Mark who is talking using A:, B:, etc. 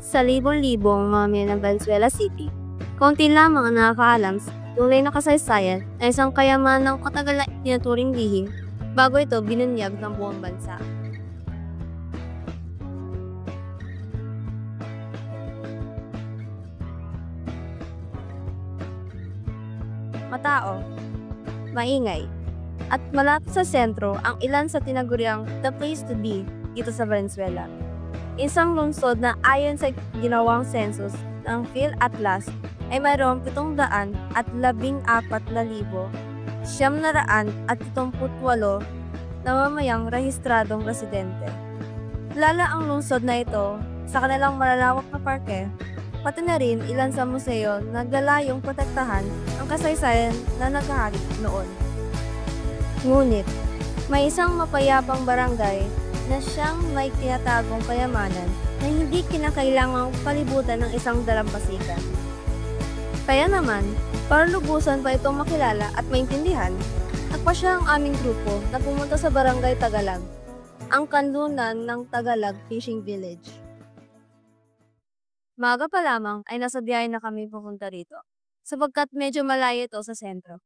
A: Sa libon-libong mamamayan ng Valenzuela City, kaunti lamang ang nakakaalam sa tunay na kasaysayan na isang kayamanang katagal na itinuturing lihim bago ito binunyag ng buong bansa. Matao, maingay, at malapit sa sentro ang ilan sa tinaguriang the place to be dito sa Valenzuela. Isang lungsod na ayon sa ginawang census ng PhilAtlas ay mayroong 714,978 na mamayang rehistradong residente. Lala ang lungsod na ito sa kanilang malalawak na parke, pati na rin ilan sa museo na galayong protektahan ang kasaysayan na naghahari noon. Ngunit, may isang mapayapang barangay na siyang may tinatagong kayamanan na hindi kinakailangang palibutan ng isang dalampasigan. Kaya naman, para lubusan pa itong makilala at maintindihan, nagpasya ang aming grupo na pumunta sa Barangay Tagalag, ang kanlunan ng Tagalag Fishing Village. Maaga pa lamang ay nasa biyahe na kami pupunta rito, sapagkat medyo malayo ito sa sentro.